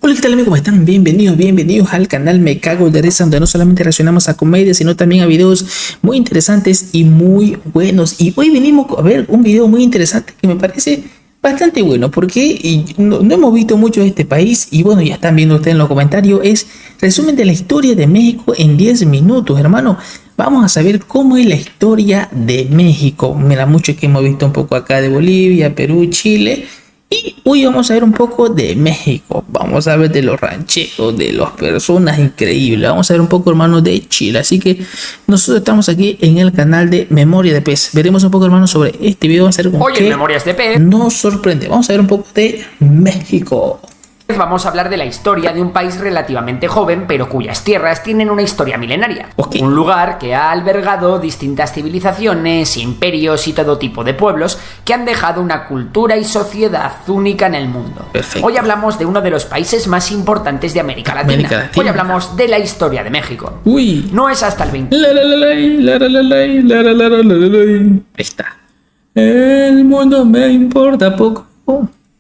Hola, ¿qué tal amigos? ¿Cómo están? Bienvenidos al canal Me Cago de Risa, donde no solamente reaccionamos a comedia, sino también a videos muy interesantes y muy buenos. Y hoy venimos a ver un video muy interesante que me parece bastante bueno, porque no hemos visto mucho de este país. Y bueno, ya están viendo ustedes en los comentarios, es resumen de la historia de México en 10 minutos, hermano. Vamos a saber cómo es la historia de México. Mira, mucho que hemos visto un poco acá de Bolivia, Perú, Chile. Y hoy vamos a ver un poco de México, vamos a ver de los rancheros, de las personas increíbles, vamos a ver un poco, hermano, de Chile. Así que nosotros estamos aquí en el canal de Memoria de Pez. Veremos un poco, hermano, sobre este video. Va a ser como Hoy en Memorias de Pez nos sorprende. Vamos a ver un poco de México. Vamos a hablar de la historia de un país relativamente joven, pero cuyas tierras tienen una historia milenaria. Okay. Un lugar que ha albergado distintas civilizaciones, imperios y todo tipo de pueblos que han dejado una cultura y sociedad única en el mundo. Perfecto. Hoy hablamos de uno de los países más importantes de América Latina. Hoy hablamos de la historia de México. Uy. No es hasta el 20. Ahí está. El mundo me importa poco.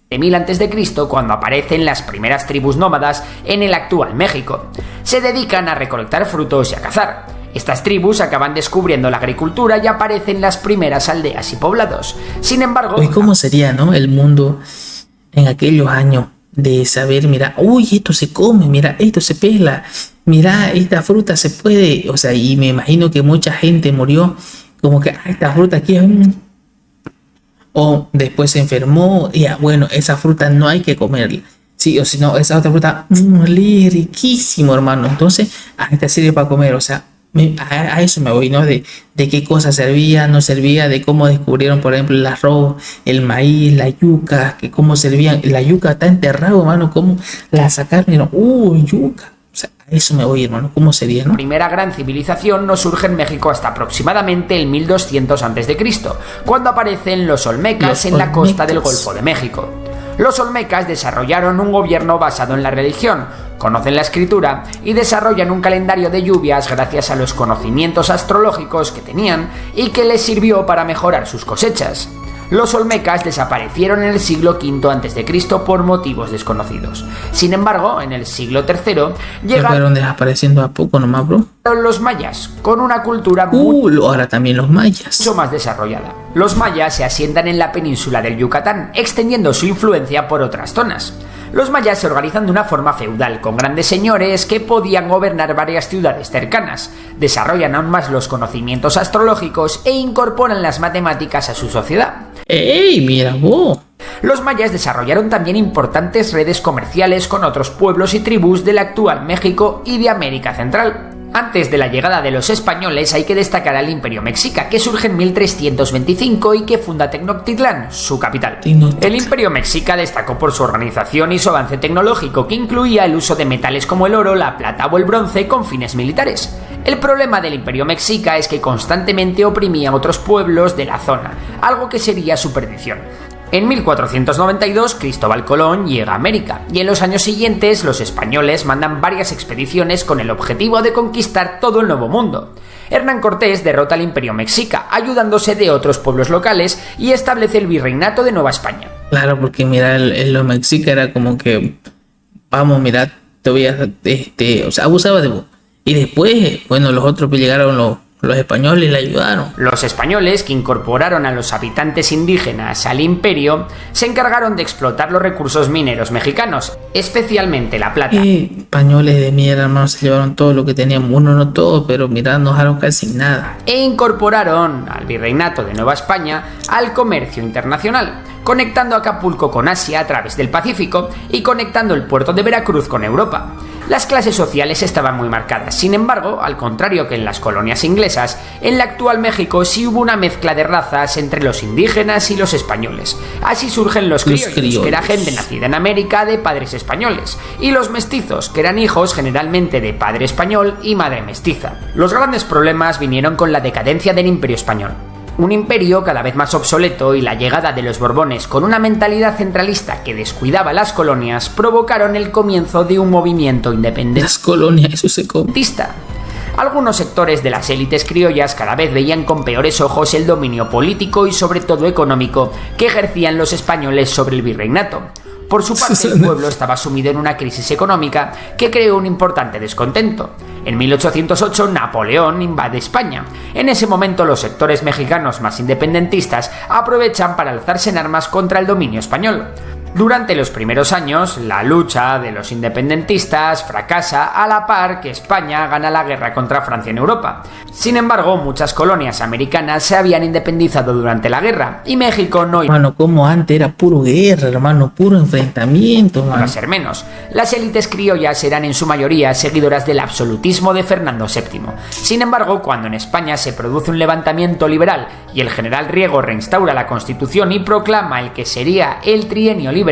De 1000 a.C., cuando aparecen las primeras tribus nómadas en el actual México. Se dedican a recolectar frutos y a cazar. Estas tribus acaban descubriendo la agricultura y aparecen las primeras aldeas y poblados. Sin embargo... Uy, ¿cómo sería, no? El mundo en aquellos años de saber, mira, uy, esto se come, mira, esto se pela, mira, esta fruta se puede... O sea, y me imagino que mucha gente murió como que, esta fruta aquí es un... O después se enfermó y bueno, esa fruta no hay que comerla. Sí, o si no, esa otra fruta, riquísimo, hermano. Entonces, esta sirve para comer. O sea, a eso me voy, ¿no? De qué cosas servía, no servía, de cómo descubrieron, por ejemplo, el arroz, el maíz, la yuca, que cómo servían. La yuca está enterrada, hermano, cómo la sacaron y no, yuca. O sea, a eso me voy, hermano. ¿Cómo sería, no? La primera gran civilización no surge en México hasta aproximadamente el 1200 a.C., cuando aparecen los olmecas en la costa del Golfo de México. Los olmecas desarrollaron un gobierno basado en la religión, conocen la escritura y desarrollan un calendario de lluvias gracias a los conocimientos astrológicos que tenían y que les sirvió para mejorar sus cosechas. Los olmecas desaparecieron en el siglo V a.C. por motivos desconocidos. Sin embargo, en el siglo III llegaron desapareciendo a poco nomás, bro. Los mayas, con una cultura ahora también los mayas. mucho más desarrollada. Los mayas se asientan en la península del Yucatán, extendiendo su influencia por otras zonas. Los mayas se organizan de una forma feudal, con grandes señores que podían gobernar varias ciudades cercanas, desarrollan aún más los conocimientos astrológicos e incorporan las matemáticas a su sociedad. ¡Ey, mira vos! Los mayas desarrollaron también importantes redes comerciales con otros pueblos y tribus del actual México y de América Central. Antes de la llegada de los españoles hay que destacar al Imperio Mexica, que surge en 1325 y que funda Tenochtitlán, su capital. El Imperio Mexica destacó por su organización y su avance tecnológico, que incluía el uso de metales como el oro, la plata o el bronce con fines militares. El problema del Imperio Mexica es que constantemente oprimía a otros pueblos de la zona, algo que sería su perdición. En 1492 Cristóbal Colón llega a América y en los años siguientes los españoles mandan varias expediciones con el objetivo de conquistar todo el Nuevo Mundo. Hernán Cortés derrota al Imperio Mexica ayudándose de otros pueblos locales y establece el Virreinato de Nueva España. Claro, porque mira, los mexicas era como que, vamos, mira, te voy a, o sea, abusaba de vos. Y después, bueno, los otros pues llegaron los españoles le ayudaron. Los españoles, que incorporaron a los habitantes indígenas al imperio, se encargaron de explotar los recursos mineros mexicanos, especialmente la plata. Españoles de mierda, hermano, se llevaron todo lo que teníamos. Uno no todo, pero mirad, no dejaron casi nada. E incorporaron al Virreinato de Nueva España al comercio internacional, conectando Acapulco con Asia a través del Pacífico y conectando el puerto de Veracruz con Europa. Las clases sociales estaban muy marcadas. Sin embargo, al contrario que en las colonias inglesas, en el actual México sí hubo una mezcla de razas entre los indígenas y los españoles. Así surgen los criollos, que era gente nacida en América de padres españoles, y los mestizos, que eran hijos generalmente de padre español y madre mestiza. Los grandes problemas vinieron con la decadencia del Imperio Español. Un imperio cada vez más obsoleto y la llegada de los Borbones con una mentalidad centralista que descuidaba las colonias provocaron el comienzo de un movimiento independentista. Las colonias, eso se come. Algunos sectores de las élites criollas cada vez veían con peores ojos el dominio político y sobre todo económico que ejercían los españoles sobre el virreinato. Por su parte, el pueblo estaba sumido en una crisis económica que creó un importante descontento. En 1808, Napoleón invade España. En ese momento, los sectores mexicanos más independentistas aprovechan para alzarse en armas contra el dominio español. Durante los primeros años, la lucha de los independentistas fracasa a la par que España gana la guerra contra Francia en Europa. Sin embargo, muchas colonias americanas se habían independizado durante la guerra y México no iba Hermano, como antes era puro guerra, hermano, puro enfrentamiento, a mano. ser menos. Las élites criollas eran en su mayoría seguidoras del absolutismo de Fernando VII. Sin embargo, cuando en España se produce un levantamiento liberal y el general Riego reinstaura la Constitución y proclama el que sería el trienio liberal,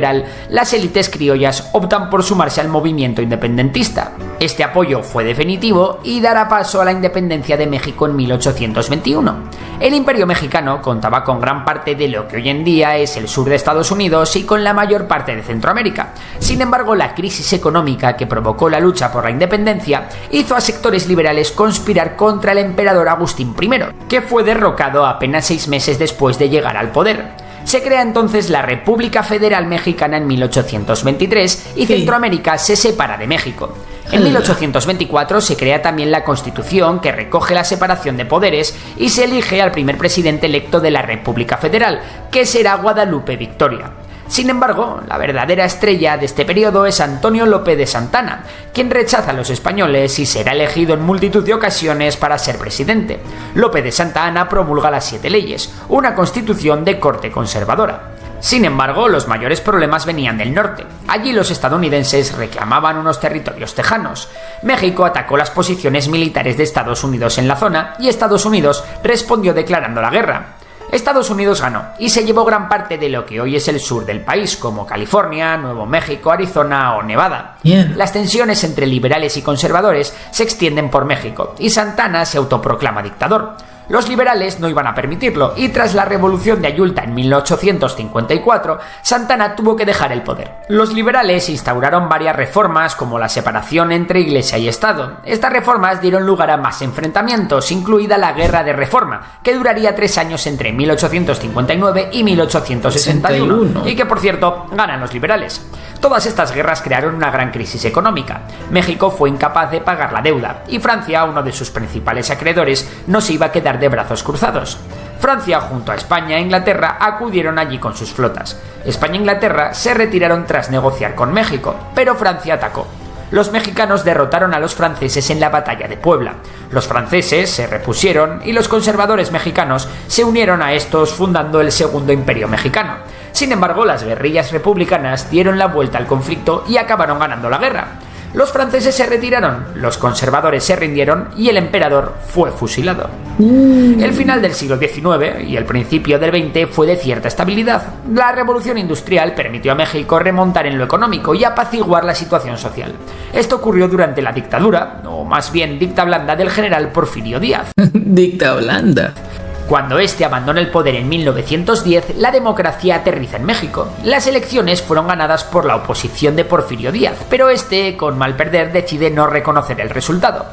las élites criollas optan por sumarse al movimiento independentista. Este apoyo fue definitivo y dará paso a la independencia de México en 1821. El Imperio mexicano contaba con gran parte de lo que hoy en día es el sur de Estados Unidos y con la mayor parte de Centroamérica. Sin embargo, la crisis económica que provocó la lucha por la independencia hizo a sectores liberales conspirar contra el emperador Agustín I, que fue derrocado apenas 6 meses después de llegar al poder. Se crea entonces la República Federal Mexicana en 1823 y Centroamérica se separa de México. En 1824 se crea también la Constitución que recoge la separación de poderes y se elige al primer presidente electo de la República Federal, que será Guadalupe Victoria. Sin embargo, la verdadera estrella de este periodo es Antonio López de Santana, quien rechaza a los españoles y será elegido en multitud de ocasiones para ser presidente. López de Santa Anna promulga las 7 leyes, una constitución de corte conservadora. Sin embargo, los mayores problemas venían del norte. Allí los estadounidenses reclamaban unos territorios tejanos. México atacó las posiciones militares de Estados Unidos en la zona y Estados Unidos respondió declarando la guerra. Estados Unidos ganó y se llevó gran parte de lo que hoy es el sur del país, como California, Nuevo México, Arizona o Nevada. Las tensiones entre liberales y conservadores se extienden por México y Santana se autoproclama dictador. Los liberales no iban a permitirlo y tras la revolución de Ayulta en 1854, Santana tuvo que dejar el poder. Los liberales instauraron varias reformas como la separación entre Iglesia y Estado. Estas reformas dieron lugar a más enfrentamientos, incluida la Guerra de Reforma, que duraría 3 años entre 1859 y 1861, y que por cierto ganan los liberales. Todas estas guerras crearon una gran crisis económica. México fue incapaz de pagar la deuda y Francia, uno de sus principales acreedores, no se iba a quedar de brazos cruzados. Francia, junto a España e Inglaterra, acudieron allí con sus flotas. España e Inglaterra se retiraron tras negociar con México, pero Francia atacó. Los mexicanos derrotaron a los franceses en la batalla de Puebla. Los franceses se repusieron y los conservadores mexicanos se unieron a estos fundando el Segundo Imperio Mexicano. Sin embargo, las guerrillas republicanas dieron la vuelta al conflicto y acabaron ganando la guerra. Los franceses se retiraron, los conservadores se rindieron y el emperador fue fusilado. El final del siglo XIX y el principio del XX fue de cierta estabilidad. La revolución industrial permitió a México remontar en lo económico y apaciguar la situación social. Esto ocurrió durante la dictadura, o más bien dicta blanda del general Porfirio Díaz. Dicta blanda. Cuando este abandona el poder en 1910, la democracia aterriza en México. Las elecciones fueron ganadas por la oposición de Porfirio Díaz, pero este, con mal perder, decide no reconocer el resultado.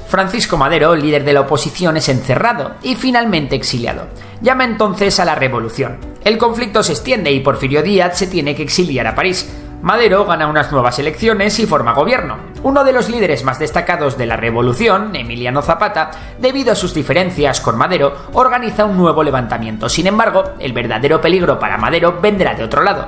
Francisco Madero, líder de la oposición, es encerrado y finalmente exiliado. Llama entonces a la revolución. El conflicto se extiende y Porfirio Díaz se tiene que exiliar a París. Madero gana unas nuevas elecciones y forma gobierno. Uno de los líderes más destacados de la revolución, Emiliano Zapata, debido a sus diferencias con Madero, organiza un nuevo levantamiento. Sin embargo, el verdadero peligro para Madero vendrá de otro lado.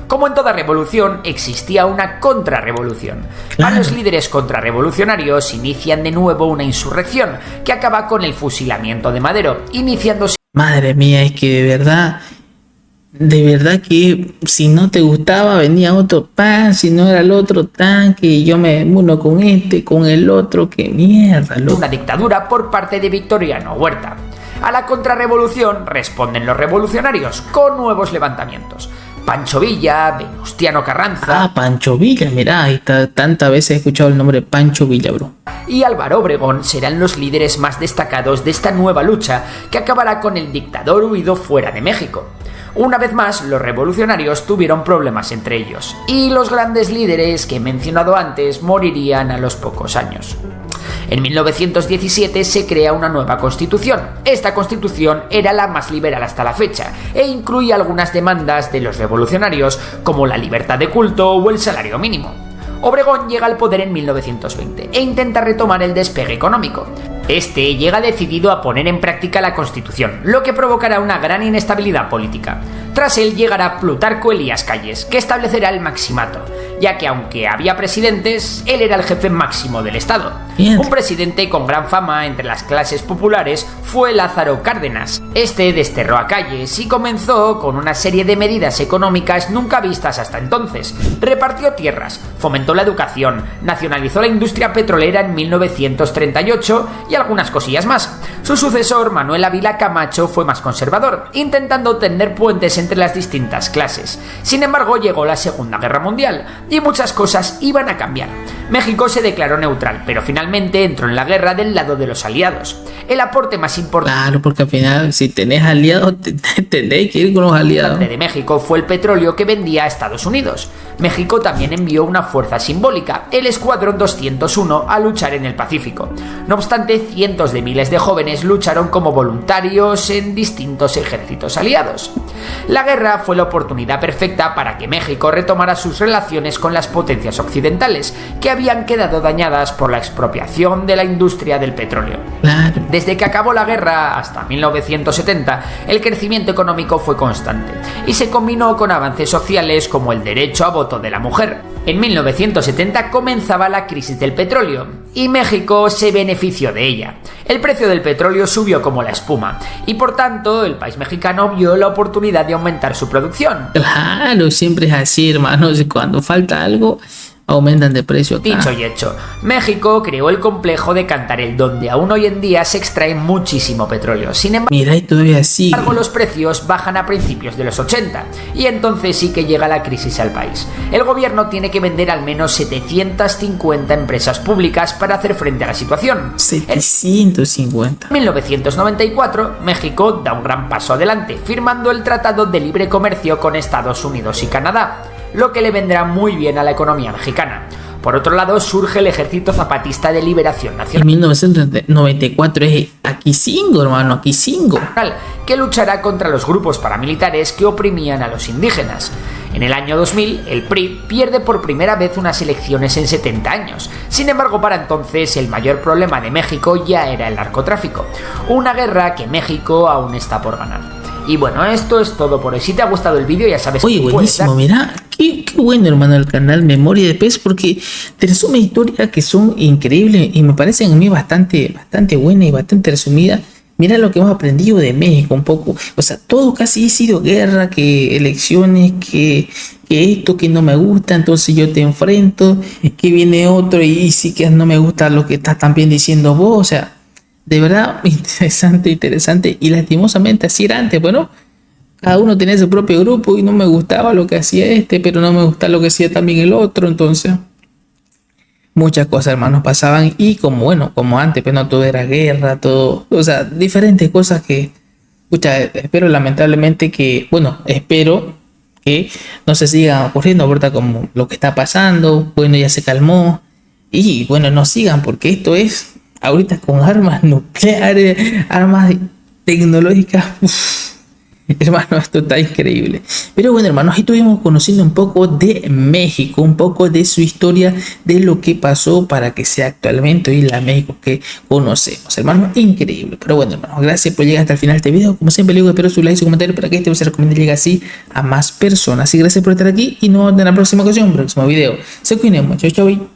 Como en toda revolución, existía una contrarrevolución. Varios líderes contrarrevolucionarios inician de nuevo una insurrección que acaba con el fusilamiento de Madero, iniciándose... Madre mía, es que de verdad que si no te gustaba venía otro pan, si no era el otro tan, que yo me uno con este, con el otro, que mierda, loco. Una dictadura por parte de Victoriano Huerta. A la contrarrevolución responden los revolucionarios con nuevos levantamientos. Pancho Villa, Venustiano Carranza... Ah, Pancho Villa, mirá, ahí está, tantas veces he escuchado el nombre Pancho Villa, bro. Y Álvaro Obregón serán los líderes más destacados de esta nueva lucha que acabará con el dictador huido fuera de México. Una vez más, los revolucionarios tuvieron problemas entre ellos, y los grandes líderes que he mencionado antes morirían a los pocos años. En 1917 se crea una nueva constitución. Esta constitución era la más liberal hasta la fecha e incluía algunas demandas de los revolucionarios como la libertad de culto o el salario mínimo. Obregón llega al poder en 1920 e intenta retomar el despegue económico. Este llega decidido a poner en práctica la Constitución, lo que provocará una gran inestabilidad política. Tras él llegará Plutarco Elías Calles, que establecerá el maximato, ya que aunque había presidentes, él era el jefe máximo del Estado. Bien. Un presidente con gran fama entre las clases populares fue Lázaro Cárdenas. Este desterró a Calles y comenzó con una serie de medidas económicas nunca vistas hasta entonces. Repartió tierras, fomentó la educación, nacionalizó la industria petrolera en 1938 y algunas cosillas más. Su sucesor, Manuel Ávila Camacho, fue más conservador, intentando tender puentes entre las distintas clases. Sin embargo, llegó la Segunda Guerra Mundial y muchas cosas iban a cambiar. México se declaró neutral, pero finalmente entró en la guerra del lado de los aliados. El aporte más importante Claro, porque al final, si tenés aliados, tenés que ir con los aliados. de México fue el petróleo que vendía a Estados Unidos. México también envió una fuerza simbólica, el Escuadrón 201, a luchar en el Pacífico. No obstante, cientos de miles de jóvenes lucharon como voluntarios en distintos ejércitos aliados. La guerra fue la oportunidad perfecta para que México retomara sus relaciones con las potencias occidentales, que habían quedado dañadas por la expropiación de la industria del petróleo. Claro. Desde que acabó la guerra hasta 1970, el crecimiento económico fue constante y se combinó con avances sociales como el derecho a voto de la mujer. En 1970 comenzaba la crisis del petróleo y México se benefició de ella. El precio del petróleo subió como la espuma y por tanto el país mexicano vio la oportunidad de aumentar su producción. Claro, siempre es así, hermanos. Cuando falta algo, aumentan de precio acá. Dicho y hecho, México creó el complejo de Cantarell, donde aún hoy en día se extrae muchísimo petróleo. Sin embargo, Mira, y todavía sigue. los precios bajan a principios de los 80 y entonces sí que llega la crisis al país. El gobierno tiene que vender al menos 750 empresas públicas para hacer frente a la situación. 750. En 1994, México da un gran paso adelante, firmando el Tratado de Libre Comercio con Estados Unidos y Canadá, lo que le vendrá muy bien a la economía mexicana. Por otro lado, surge el Ejército Zapatista de Liberación En Nacional, 1994 es Aquisingo, hermano, Aquisingo. que luchará contra los grupos paramilitares que oprimían a los indígenas. En el año 2000, el PRI pierde por primera vez unas elecciones en 70 años. Sin embargo, para entonces, el mayor problema de México ya era el narcotráfico, una guerra que México aún está por ganar. Y bueno, esto es todo por hoy. Si te ha gustado el vídeo, ya sabes Oye, que puedes buenísimo, mira, qué bueno, hermano, el canal Memoria de Pez, porque te resume historias que son increíbles y me parecen a mí bastante buenas y bastante resumidas. Mira lo que hemos aprendido de México un poco. O sea, todo casi ha sido guerra, que elecciones, que esto que no me gusta, entonces yo te enfrento, que viene otro y sí que no me gusta lo que estás también diciendo vos. O sea, de verdad, interesante. Y lastimosamente así era antes. Bueno, cada uno tenía su propio grupo y no me gustaba lo que hacía este, pero no me gustaba lo que hacía también el otro. Entonces, muchas cosas, hermanos, pasaban. Y como antes, pero no todo era guerra, todo, o sea, diferentes cosas que, espero lamentablemente espero que no se sigan ocurriendo ahorita como lo que está pasando. Bueno, ya se calmó. Y bueno, no sigan, porque esto es ahorita con armas nucleares, armas tecnológicas. Hermano, esto está increíble. Pero bueno, hermanos, ahí estuvimos conociendo un poco de México, un poco de su historia, de lo que pasó para que sea actualmente hoy la México que conocemos. Hermanos, increíble. Pero bueno, hermanos, gracias por llegar hasta el final de este video. Como siempre, les digo, espero su like y su comentario para que este se recomiende llegue así a más personas. Y gracias por estar aquí y nos vemos en la próxima ocasión, próximo video. Se cuiden mucho. Chau.